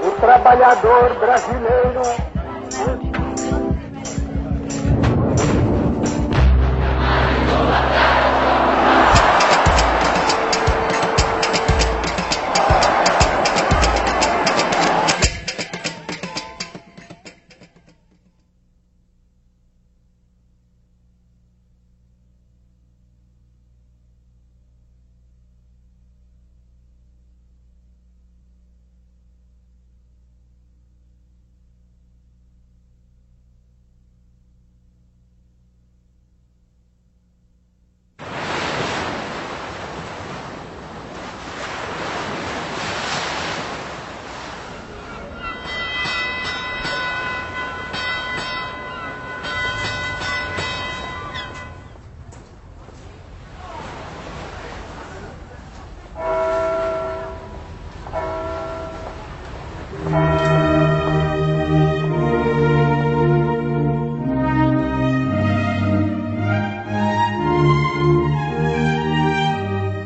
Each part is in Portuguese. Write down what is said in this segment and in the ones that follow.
O trabalhador brasileiro.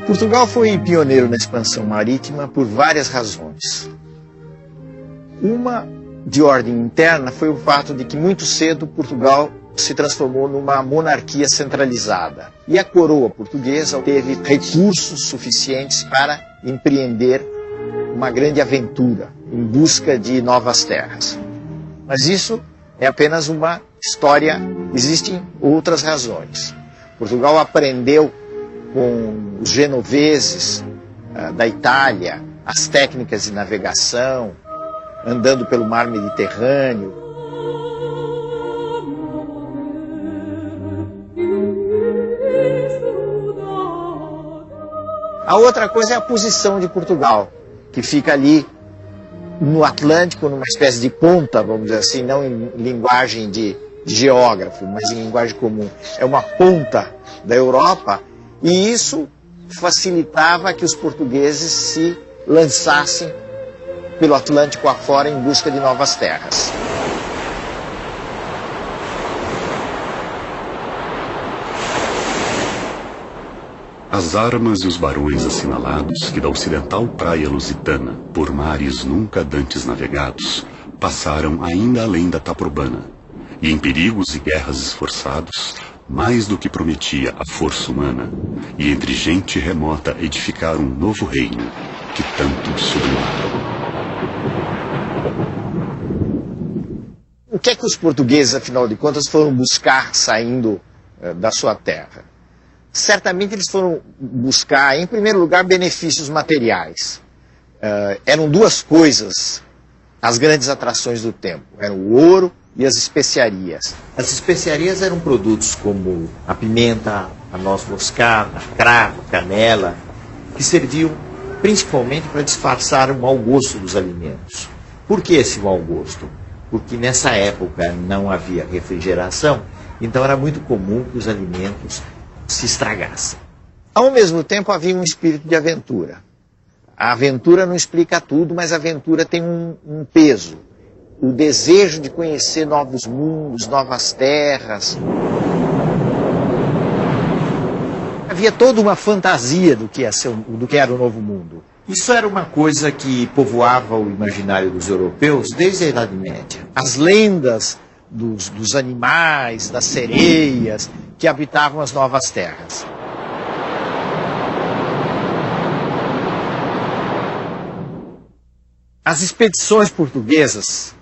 Portugal foi pioneiro na expansão marítima por várias razões. Uma, de ordem interna, foi o fato de que muito cedo Portugal se transformou numa monarquia centralizada. E a coroa portuguesa teve recursos suficientes para empreender uma grande aventura em busca de novas terras. Mas isso é apenas uma história, existem outras razões. Portugal aprendeu com os genoveses da Itália, as técnicas de navegação, andando pelo mar Mediterrâneo. A outra coisa é a posição de Portugal, que fica ali no Atlântico, numa espécie de ponta, vamos dizer assim, não em linguagem de geógrafo, mas em linguagem comum. É uma ponta da Europa. E isso facilitava que os portugueses se lançassem pelo Atlântico afora em busca de novas terras. As armas e os barões assinalados que da ocidental praia lusitana, por mares nunca dantes navegados, passaram ainda além da Taprobana, e em perigos e guerras esforçados, mais do que prometia a força humana, e entre gente remota edificar um novo reino que tanto sublimava. O que é que os portugueses, afinal de contas, foram buscar saindo da sua terra? Certamente eles foram buscar, em primeiro lugar, benefícios materiais. Eram duas coisas as grandes atrações do tempo. Eram o ouro e as especiarias. As especiarias eram produtos como a pimenta, a noz moscada, cravo, canela, que serviam principalmente para disfarçar o mau gosto dos alimentos. Por que esse mau gosto? Porque nessa época não havia refrigeração, então era muito comum que os alimentos se estragassem. Ao mesmo tempo havia um espírito de aventura. A aventura não explica tudo, mas a aventura tem um peso. O desejo de conhecer novos mundos, novas terras. Havia toda uma fantasia do que era o novo mundo. Isso era uma coisa que povoava o imaginário dos europeus desde a Idade Média. As lendas dos animais, das sereias, que habitavam as novas terras. As expedições portuguesas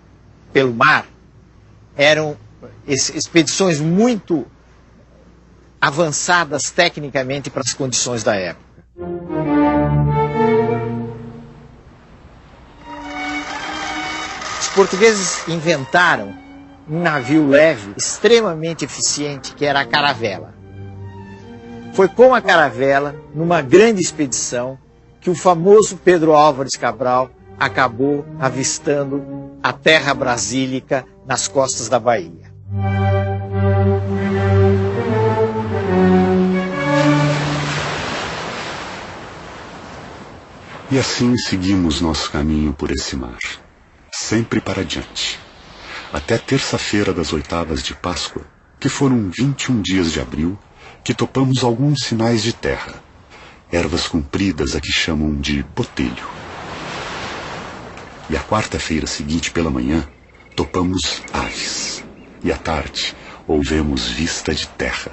pelo mar eram expedições muito avançadas tecnicamente para as condições da época. Os portugueses inventaram um navio leve extremamente eficiente, que era a caravela. Foi com a caravela, numa grande expedição, que o famoso Pedro Álvares Cabral acabou avistando a terra brasílica nas costas da Bahia. E assim seguimos nosso caminho por esse mar, sempre para diante. Até terça-feira das oitavas de Páscoa, que foram 21 dias de abril que topamos alguns sinais de terra, ervas compridas a que chamam de botelho. E a quarta-feira seguinte pela manhã, topamos aves, e à tarde ouvemos vista de terra.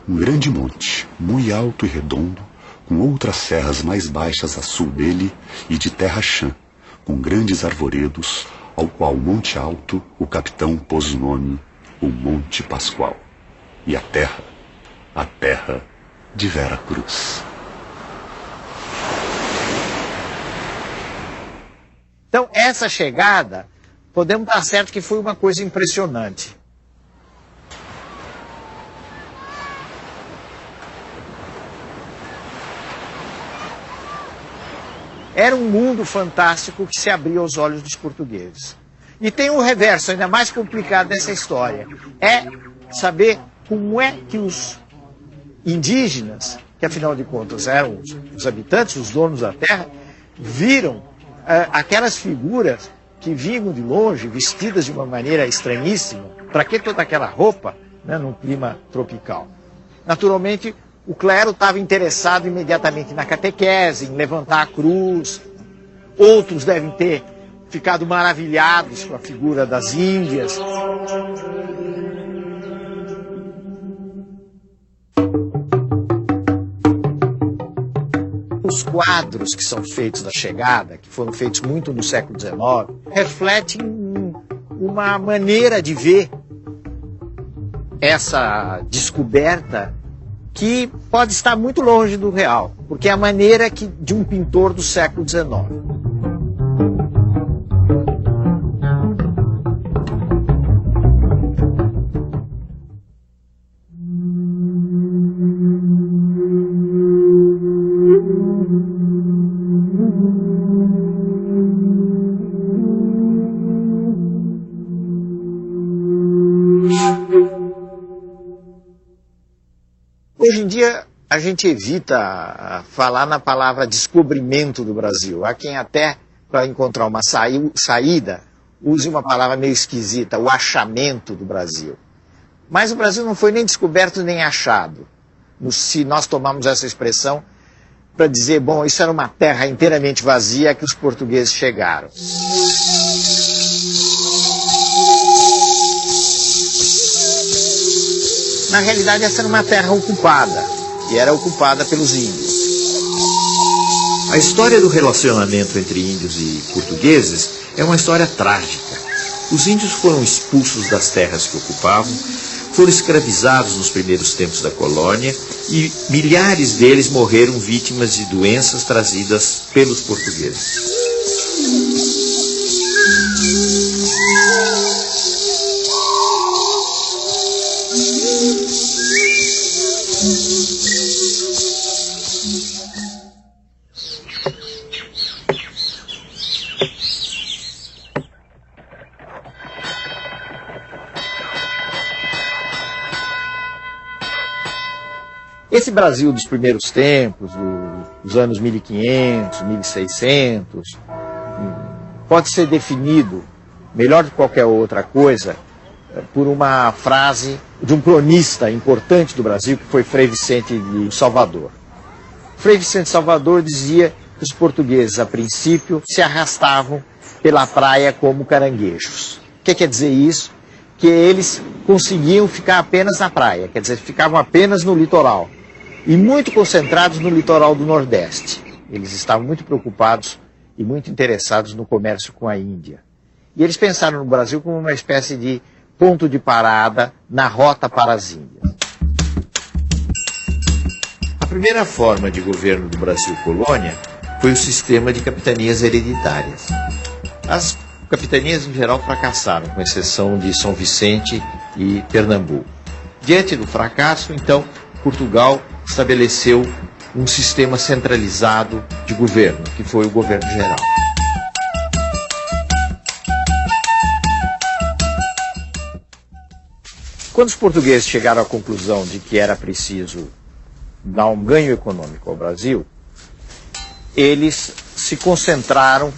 Um grande monte, muito alto e redondo, com outras serras mais baixas a sul dele e de terra chã, com grandes arvoredos, ao qual Monte Alto o capitão pôs o nome, o Monte Pascoal. E a terra de Vera Cruz. Então, essa chegada, podemos dar certo que foi uma coisa impressionante. Era um mundo fantástico que se abriu aos olhos dos portugueses. E tem um reverso ainda mais complicado dessa história. É saber como é que os indígenas, que afinal de contas eram os habitantes, os donos da terra, viram aquelas figuras que vinham de longe, vestidas de uma maneira estranhíssima. Para que toda aquela roupa, né, num clima tropical? Naturalmente, o clero estava interessado imediatamente na catequese, em levantar a cruz. Outros devem ter ficado maravilhados com a figura das Índias. Os quadros que são feitos da chegada, que foram feitos muito no século XIX, refletem uma maneira de ver essa descoberta que pode estar muito longe do real, porque é a maneira de um pintor do século XIX. Hoje em dia, a gente evita falar na palavra descobrimento do Brasil. Há quem até, para encontrar uma saída, use uma palavra meio esquisita, o achamento do Brasil. Mas o Brasil não foi nem descoberto nem achado. Se nós tomarmos essa expressão para dizer, bom, isso era uma terra inteiramente vazia que os portugueses chegaram. Na realidade, essa era uma terra ocupada, e era ocupada pelos índios. A história do relacionamento entre índios e portugueses é uma história trágica. Os índios foram expulsos das terras que ocupavam, foram escravizados nos primeiros tempos da colônia e milhares deles morreram vítimas de doenças trazidas pelos portugueses. Esse Brasil dos primeiros tempos, dos anos 1500, 1600, pode ser definido, melhor do que qualquer outra coisa, por uma frase de um cronista importante do Brasil, que foi Frei Vicente de Salvador. Frei Vicente de Salvador dizia que os portugueses, a princípio, se arrastavam pela praia como caranguejos. O que quer dizer isso? Que eles conseguiam ficar apenas na praia, quer dizer, ficavam apenas no litoral. E muito concentrados no litoral do Nordeste. Eles estavam muito preocupados e muito interessados no comércio com a Índia. E eles pensaram no Brasil como uma espécie de ponto de parada na rota para as Índias. A primeira forma de governo do Brasil colônia foi o sistema de capitanias hereditárias. As capitanias em geral fracassaram, com exceção de São Vicente e Pernambuco. Diante do fracasso, então, Portugal estabeleceu um sistema centralizado de governo, que foi o governo geral. Quando os portugueses chegaram à conclusão de que era preciso dar um ganho econômico ao Brasil, eles se concentraram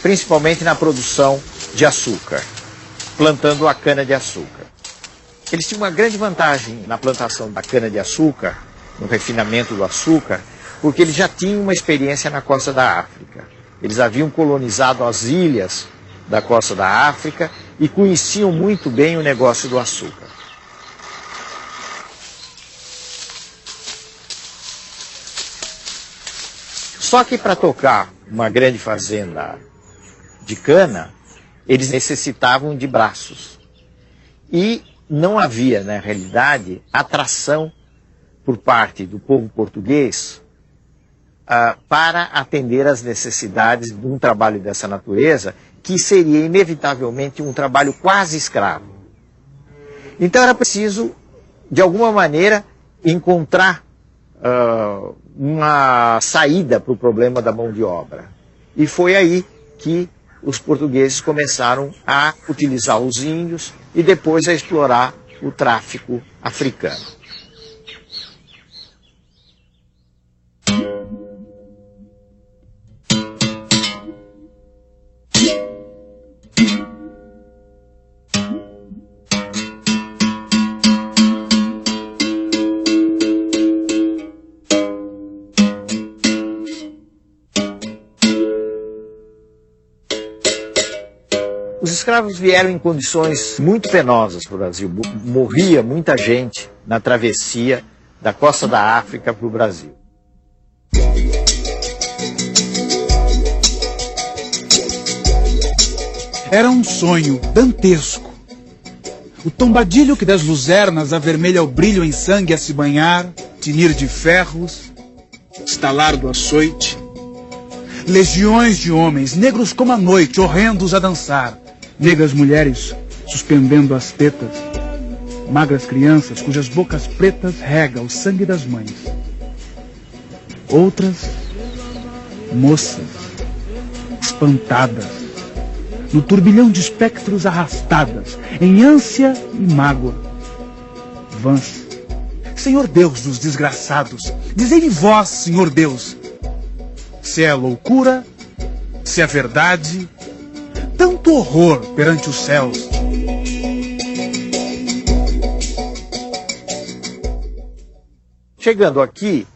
principalmente na produção de açúcar, plantando a cana-de-açúcar. Eles tinham uma grande vantagem na plantação da cana-de-açúcar, no refinamento do açúcar, porque eles já tinham uma experiência na costa da África. Eles haviam colonizado as ilhas da costa da África e conheciam muito bem o negócio do açúcar. Só que para tocar uma grande fazenda de cana, eles necessitavam de braços. E não havia, na realidade, atração por parte do povo português para atender às necessidades de um trabalho dessa natureza, que seria inevitavelmente um trabalho quase escravo. Então era preciso, de alguma maneira, encontrar uma saída para o problema da mão de obra. E foi aí que os portugueses começaram a utilizar os índios e depois a explorar o tráfico africano. Os escravos vieram em condições muito penosas para o Brasil. Morria muita gente na travessia da costa da África para o Brasil. Era um sonho dantesco. O tombadilho que das luzernas avermelha o brilho em sangue a se banhar, tinir de ferros, estalar do açoite. Legiões de homens, negros como a noite, horrendos a dançar. Negras mulheres suspendendo as tetas. Magras crianças cujas bocas pretas rega o sangue das mães. Outras, moças, espantadas, no turbilhão de espectros arrastadas, em ânsia e mágoa. Vãs. Senhor Deus dos desgraçados, dizei-me vós, Senhor Deus, se é loucura, se é verdade, tanto horror perante os céus. Chegando aqui,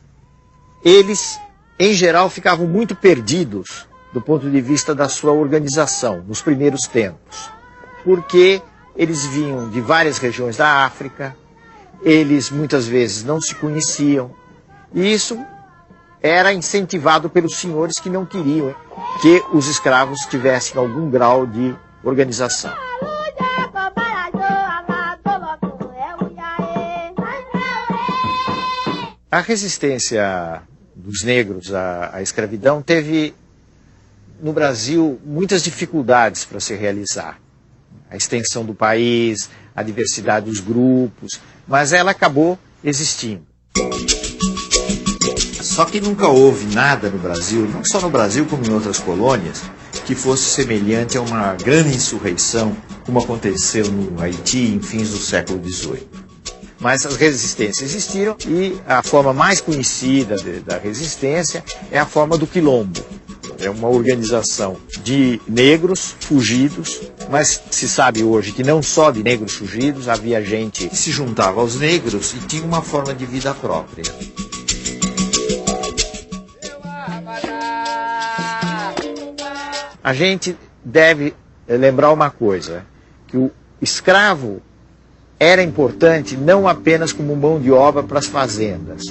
eles, em geral, ficavam muito perdidos do ponto de vista da sua organização, nos primeiros tempos. Porque eles vinham de várias regiões da África, eles muitas vezes não se conheciam, e isso era incentivado pelos senhores que não queriam que os escravos tivessem algum grau de organização. A resistência dos negros à escravidão teve, no Brasil, muitas dificuldades para se realizar. A extensão do país, a diversidade dos grupos, mas ela acabou existindo. Só que nunca houve nada no Brasil, não só no Brasil como em outras colônias, que fosse semelhante a uma grande insurreição, como aconteceu no Haiti em fins do século XVIII. Mas as resistências existiram e a forma mais conhecida da resistência é a forma do quilombo. É uma organização de negros fugidos, mas se sabe hoje que não só de negros fugidos, havia gente que se juntava aos negros e tinha uma forma de vida própria. A gente deve lembrar uma coisa, que o escravo era importante não apenas como mão de obra para as fazendas,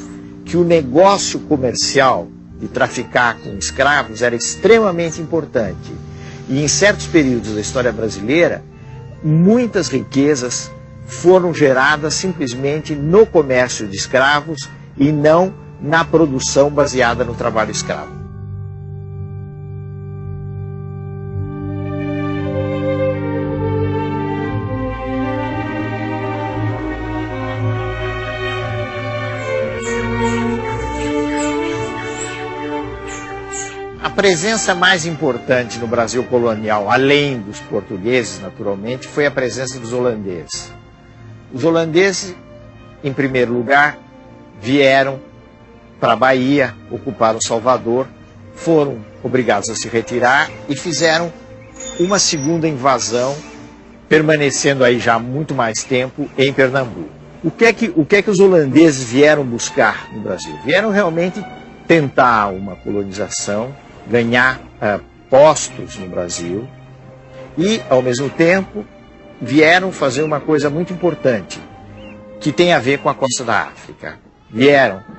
que o negócio comercial de traficar com escravos era extremamente importante. E em certos períodos da história brasileira, muitas riquezas foram geradas simplesmente no comércio de escravos e não na produção baseada no trabalho escravo. A presença mais importante no Brasil colonial, além dos portugueses, naturalmente, foi a presença dos holandeses. Os holandeses, em primeiro lugar, vieram para a Bahia, ocuparam Salvador, foram obrigados a se retirar e fizeram uma segunda invasão permanecendo aí já há muito mais tempo em Pernambuco. O que é que os holandeses vieram buscar no Brasil? Vieram realmente tentar uma colonização, ganhar postos no Brasil e, ao mesmo tempo, vieram fazer uma coisa muito importante, que tem a ver com a costa da África. Vieram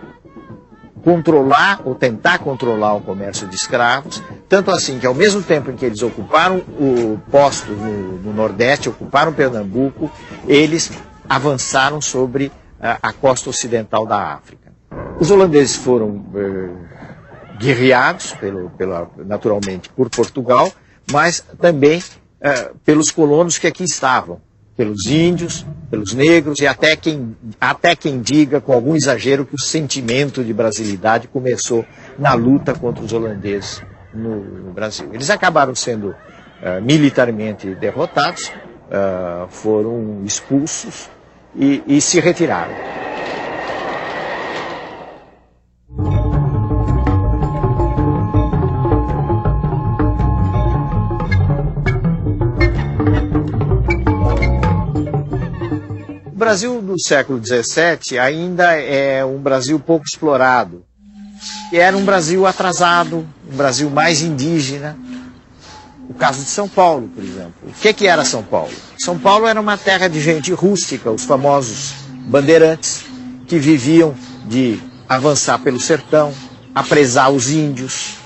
controlar ou tentar controlar o comércio de escravos, tanto assim que ao mesmo tempo em que eles ocuparam o posto no Nordeste, ocuparam Pernambuco, eles avançaram sobre a costa ocidental da África. Os holandeses foram guerreados, naturalmente, por Portugal, mas também pelos colonos que aqui estavam, pelos índios, pelos negros e até quem diga, com algum exagero, que o sentimento de brasilidade começou na luta contra os holandeses no Brasil. Eles acabaram sendo militarmente derrotados, foram expulsos e se retiraram. O Brasil do século XVII ainda é um Brasil pouco explorado. Era um Brasil atrasado, um Brasil mais indígena. O caso de São Paulo, por exemplo. O que era São Paulo? São Paulo era uma terra de gente rústica, os famosos bandeirantes, que viviam de avançar pelo sertão, apresar os índios,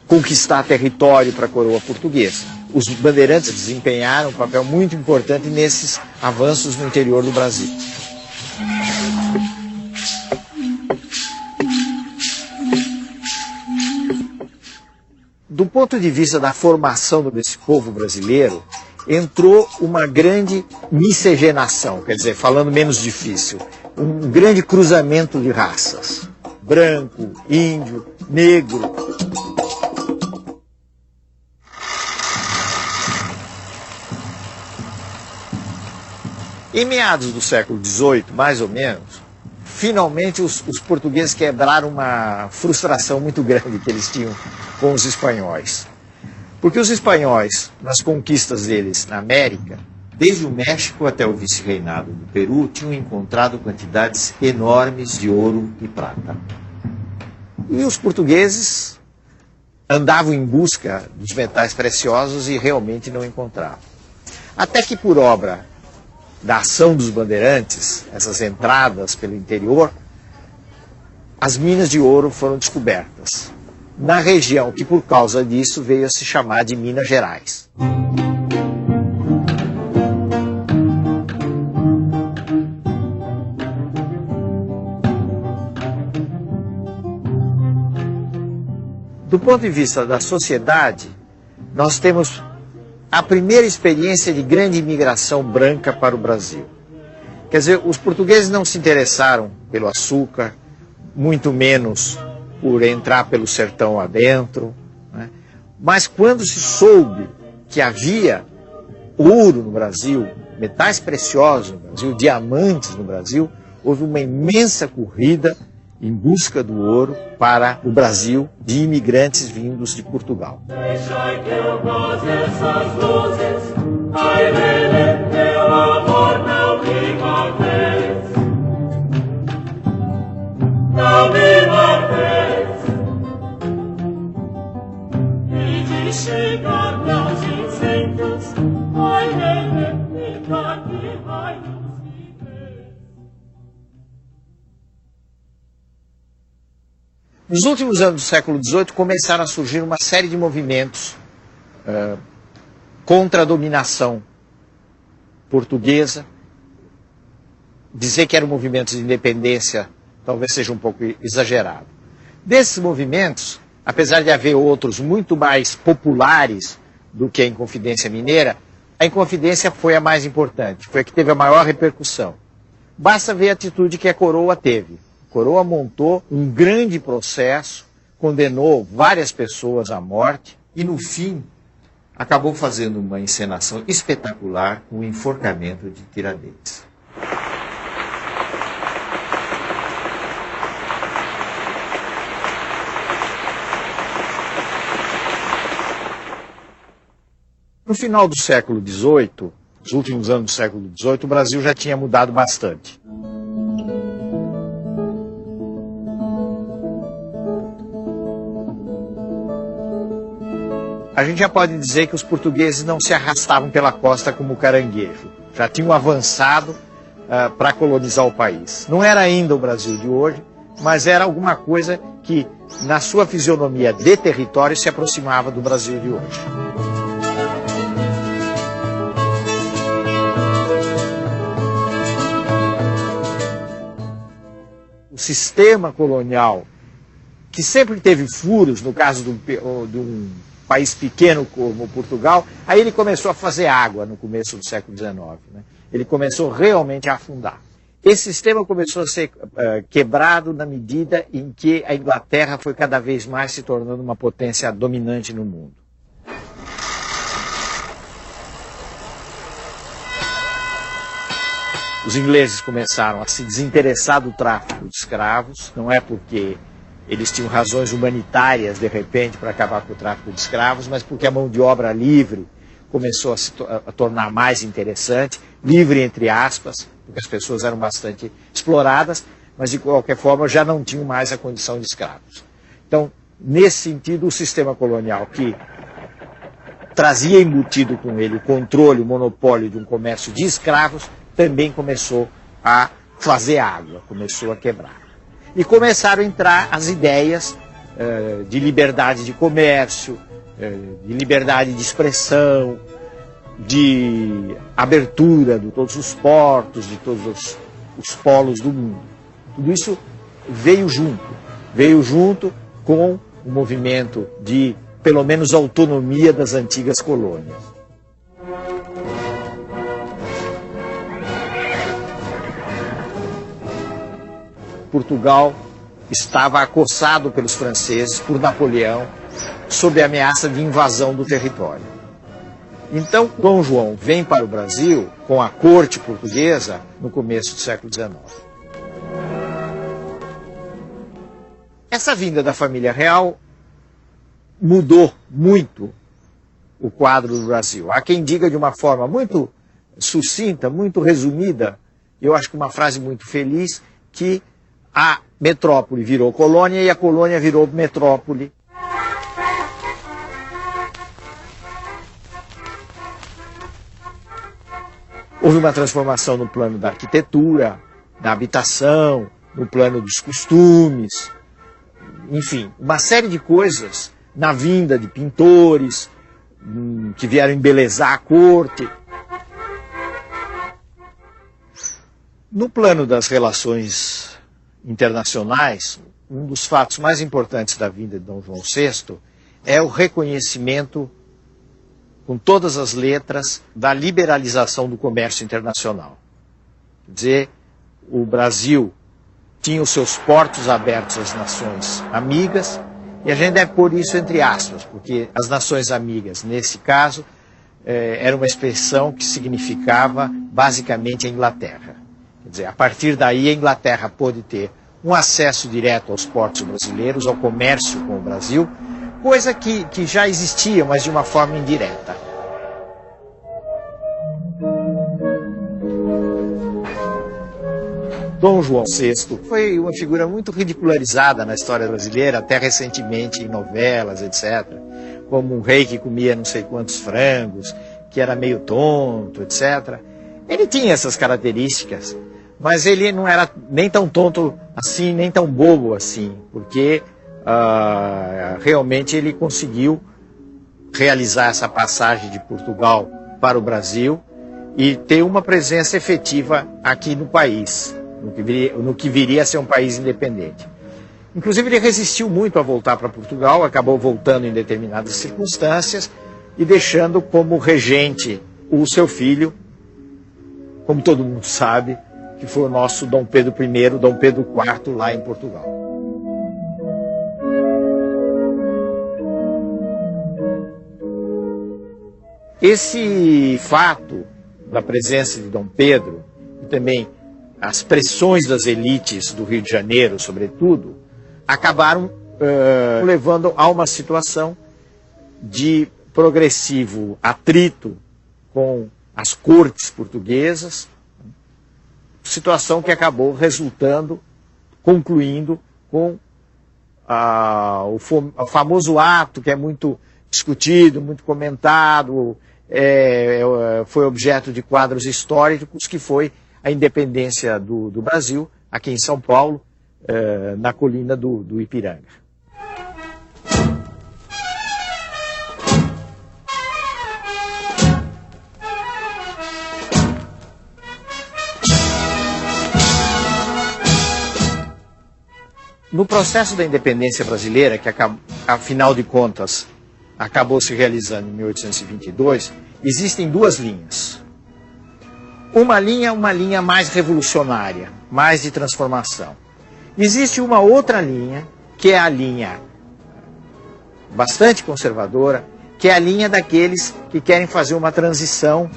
conquistar território para a coroa portuguesa. Os bandeirantes desempenharam um papel muito importante nesses avanços no interior do Brasil. Do ponto de vista da formação desse povo brasileiro, entrou uma grande miscigenação, quer dizer, falando menos difícil, um grande cruzamento de raças. Branco, índio, negro. Em meados do século XVIII, mais ou menos, finalmente os portugueses quebraram uma frustração muito grande que eles tinham com os espanhóis. Porque os espanhóis, nas conquistas deles na América, desde o México até o vice-reinado do Peru, tinham encontrado quantidades enormes de ouro e prata. E os portugueses andavam em busca dos metais preciosos e realmente não encontravam. Até que, por obra da ação dos bandeirantes, essas entradas pelo interior, as minas de ouro foram descobertas na região que, por causa disso, veio a se chamar de Minas Gerais. Do ponto de vista da sociedade, nós temos a primeira experiência de grande imigração branca para o Brasil. Quer dizer, os portugueses não se interessaram pelo açúcar, muito menos por entrar pelo sertão adentro, né? Mas quando se soube que havia ouro no Brasil, metais preciosos no Brasil, diamantes no Brasil, houve uma imensa corrida em busca do ouro para o Brasil de imigrantes vindos de Portugal. Nos últimos anos do século XVIII começaram a surgir uma série de movimentos contra a dominação portuguesa. Dizer que eram movimentos de independência talvez seja um pouco exagerado. Desses movimentos, apesar de haver outros muito mais populares do que a Inconfidência Mineira, a Inconfidência foi a mais importante, foi a que teve a maior repercussão. Basta ver a atitude que a coroa teve. A coroa montou um grande processo, condenou várias pessoas à morte e, no fim, acabou fazendo uma encenação espetacular com o enforcamento de Tiradentes. No No final do século XVIII, nos últimos anos do século XVIII, o Brasil já tinha mudado bastante. A gente já pode dizer que os portugueses não se arrastavam pela costa como caranguejo. Já tinham avançado para colonizar o país. Não era ainda o Brasil de hoje, mas era alguma coisa que, na sua fisionomia de território, se aproximava do Brasil de hoje. O sistema colonial, que sempre teve furos, no caso de um país pequeno como Portugal, aí ele começou a fazer água no começo do século XIX. Né? Ele começou realmente a afundar. Esse sistema começou a ser quebrado na medida em que a Inglaterra foi cada vez mais se tornando uma potência dominante no mundo. Os ingleses começaram a se desinteressar do tráfico de escravos, não é porque eles tinham razões humanitárias, de repente, para acabar com o tráfico de escravos, mas porque a mão de obra livre começou a se tornar mais interessante, livre entre aspas, porque as pessoas eram bastante exploradas, mas de qualquer forma já não tinham mais a condição de escravos. Então, nesse sentido, o sistema colonial que trazia embutido com ele o controle, o monopólio de um comércio de escravos, também começou a fazer água, começou a quebrar. E começaram a entrar as ideias de liberdade de comércio, de liberdade de expressão, de abertura de todos os portos, de todos os polos do mundo. Tudo isso veio junto com o movimento de, pelo menos, autonomia das antigas colônias. Portugal estava acossado pelos franceses, por Napoleão, sob a ameaça de invasão do território. Então, Dom João vem para o Brasil com a corte portuguesa no começo do século XIX. Essa vinda da família real mudou muito o quadro do Brasil. Há quem diga de uma forma muito sucinta, muito resumida, eu acho que uma frase muito feliz, que a metrópole virou colônia e a colônia virou metrópole. Houve uma transformação no plano da arquitetura, da habitação, no plano dos costumes, enfim, uma série de coisas, na vinda de pintores que vieram embelezar a corte. No plano das relações internacionais, um dos fatos mais importantes da vinda de Dom João VI é o reconhecimento, com todas as letras, da liberalização do comércio internacional. Quer dizer, o Brasil tinha os seus portos abertos às nações amigas, e a gente deve pôr isso entre aspas, porque as nações amigas, nesse caso, era uma expressão que significava basicamente a Inglaterra. Quer dizer, a partir daí a Inglaterra pôde ter um acesso direto aos portos brasileiros, ao comércio com o Brasil, coisa que já existia, mas de uma forma indireta. Dom João VI foi uma figura muito ridicularizada na história brasileira, até recentemente em novelas, etc. Como um rei que comia não sei quantos frangos, que era meio tonto, etc. Ele tinha essas características, mas ele não era nem tão tonto assim, nem tão bobo assim, porque realmente ele conseguiu realizar essa passagem de Portugal para o Brasil e ter uma presença efetiva aqui no país, no que viria a ser um país independente. Inclusive ele resistiu muito a voltar para Portugal, acabou voltando em determinadas circunstâncias e deixando como regente o seu filho, como todo mundo sabe, que foi o nosso Dom Pedro I, Dom Pedro IV, lá em Portugal. Esse fato da presença de Dom Pedro, e também as pressões das elites do Rio de Janeiro, sobretudo, acabaram levando a uma situação de progressivo atrito com as cortes portuguesas, situação que acabou concluindo com o famoso ato que é muito discutido, muito comentado, foi objeto de quadros históricos, que foi a independência do Brasil, aqui em São Paulo, na colina do Ipiranga. No processo da independência brasileira, que afinal de contas acabou se realizando em 1822, existem duas linhas. Uma linha mais revolucionária, mais de transformação. Existe uma outra linha, que é a linha bastante conservadora, que é a linha daqueles que querem fazer uma transição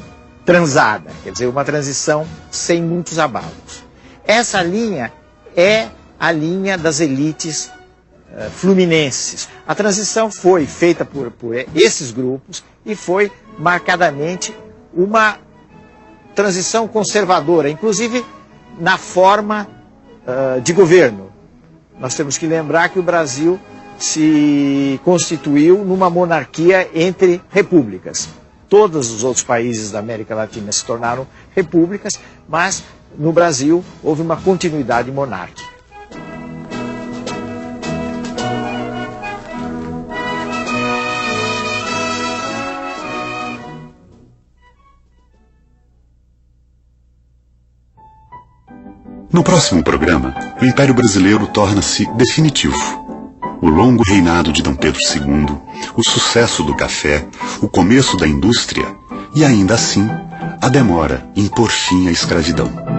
transada, quer dizer, uma transição sem muitos abalos. Essa linha é a linha das elites fluminenses. A transição foi feita por esses grupos e foi marcadamente uma transição conservadora, inclusive na forma de governo. Nós temos que lembrar que o Brasil se constituiu numa monarquia entre repúblicas. Todos os outros países da América Latina se tornaram repúblicas, mas no Brasil houve uma continuidade monárquica. No próximo programa, o Império Brasileiro torna-se definitivo. O longo reinado de D. Pedro II, o sucesso do café, o começo da indústria e, ainda assim, a demora em pôr fim à escravidão.